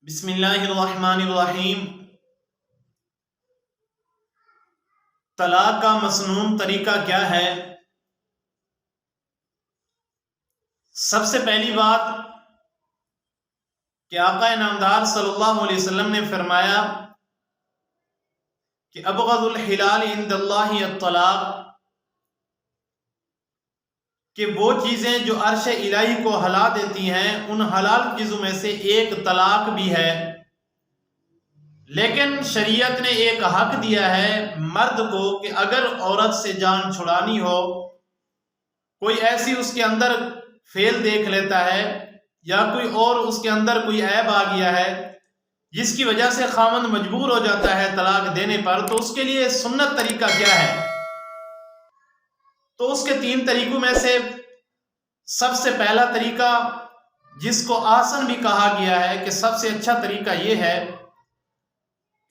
بسم اللہ الرحمن الرحیم۔ طلاق کا مسنون طریقہ کیا ہے؟ سب سے پہلی بات کہ آقا نامدار صلی اللہ علیہ وسلم نے فرمایا کہ ابغض الحلال عند اللہ الطلاق، کہ وہ چیزیں جو عرش الہی کو ہلا دیتی ہیں ان حلال چیزوں میں سے ایک طلاق بھی ہے۔ لیکن شریعت نے ایک حق دیا ہے مرد کو کہ اگر عورت سے جان چھڑانی ہو، کوئی ایسی اس کے اندر فعل دیکھ لیتا ہے یا کوئی اور اس کے اندر کوئی عیب آ گیا ہے جس کی وجہ سے خاوند مجبور ہو جاتا ہے طلاق دینے پر، تو اس کے لیے سنت طریقہ کیا ہے؟ تو اس کے 3 طریقوں میں سے سب سے پہلا طریقہ، جس کو آسن بھی کہا گیا ہے کہ سب سے اچھا طریقہ یہ ہے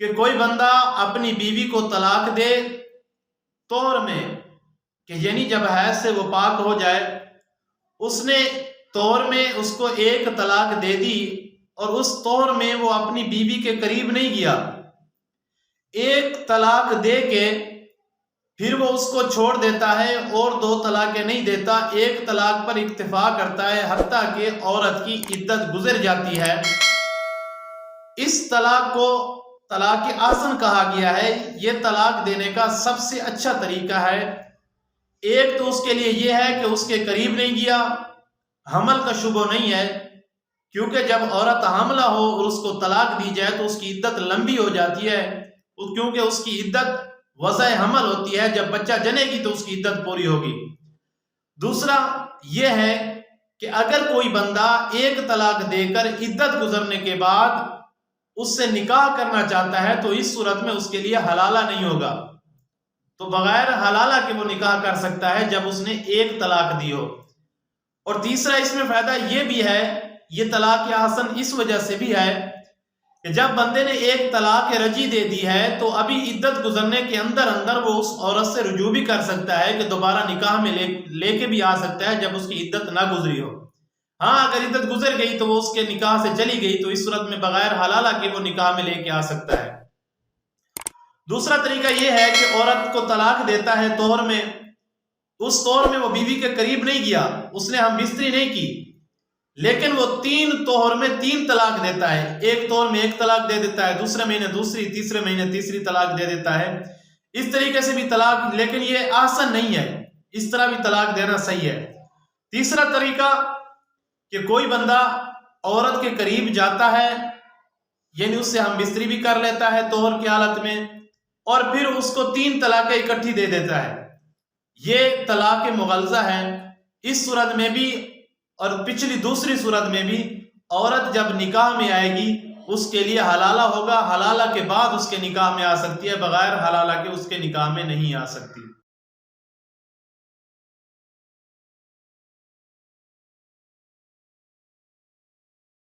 کہ کوئی بندہ اپنی بیوی کو طلاق دے طور میں، کہ یعنی جب حیض سے وہ پاک ہو جائے، اس نے طور میں اس کو ایک طلاق دے دی اور اس طور میں وہ اپنی بیوی کے قریب نہیں گیا، ایک طلاق دے کے پھر وہ اس کو چھوڑ دیتا ہے اور 2 طلاقیں نہیں دیتا، ایک طلاق پر اکتفا کرتا ہے حتیٰ کہ عورت کی عدت گزر جاتی ہے۔ اس طلاق کو طلاق آسن کہا گیا ہے۔ یہ طلاق دینے کا سب سے اچھا طریقہ ہے۔ ایک تو اس کے لیے یہ ہے کہ اس کے قریب نہیں گیا، حمل کا شبہ نہیں ہے، کیونکہ جب عورت حاملہ ہو اور اس کو طلاق دی جائے تو اس کی عدت لمبی ہو جاتی ہے، کیونکہ اس کی عدت وضع حمل ہوتی ہے، جب بچہ جنے گی تو اس کی عدت پوری ہوگی۔ دوسرا یہ ہے کہ اگر کوئی بندہ ایک طلاق دے کر عدت گزرنے کے بعد اس سے نکاح کرنا چاہتا ہے تو اس صورت میں اس کے لیے حلالہ نہیں ہوگا، تو بغیر حلالہ کے وہ نکاح کر سکتا ہے جب اس نے ایک طلاق دی ہو۔ اور تیسرا اس میں فائدہ یہ بھی ہے، یہ طلاق حسن اس وجہ سے بھی ہے کہ جب بندے نے ایک طلاق رجعی دے دی ہے تو ابھی عدت گزرنے کے اندر وہ اس عورت سے رجوع بھی کر سکتا ہے کہ دوبارہ نکاح میں لے کے بھی آ سکتا ہے جب اس کی عدت نہ گزری ہو۔ ہاں اگر عدت گزر گئی تو وہ اس کے نکاح سے چلی گئی تو اس صورت میں بغیر حلالہ کے وہ نکاح میں لے کے آ سکتا ہے۔ دوسرا طریقہ یہ ہے کہ عورت کو طلاق دیتا ہے طور میں، اس طور میں وہ بیوی کے قریب نہیں گیا، اس نے ہم بستری نہیں کی، لیکن وہ 3 طہر میں 3 طلاق دیتا ہے، ایک طور میں 1 طلاق دے دیتا ہے، دوسرے مہینے دوسری، تیسرے مہینے تیسری طلاق دے دیتا ہے۔ اس طریقے سے بھی طلاق، لیکن یہ آسن نہیں ہے، اس طرح بھی طلاق دینا صحیح ہے۔ تیسرا طریقہ کہ کوئی بندہ عورت کے قریب جاتا ہے، یعنی اس سے ہم بستری بھی کر لیتا ہے طہر کی حالت میں، اور پھر اس کو 3 طلاقیں اکٹھی دے دیتا ہے، یہ طلاق مغلظہ ہے۔ اس صورت میں بھی اور پچھلی دوسری صورت میں بھی عورت جب نکاح میں آئے گی اس کے لیے حلالہ ہوگا، حلالہ کے بعد اس کے نکاح میں آ سکتی ہے، بغیر حلالہ کے اس کے نکاح میں نہیں آ سکتی۔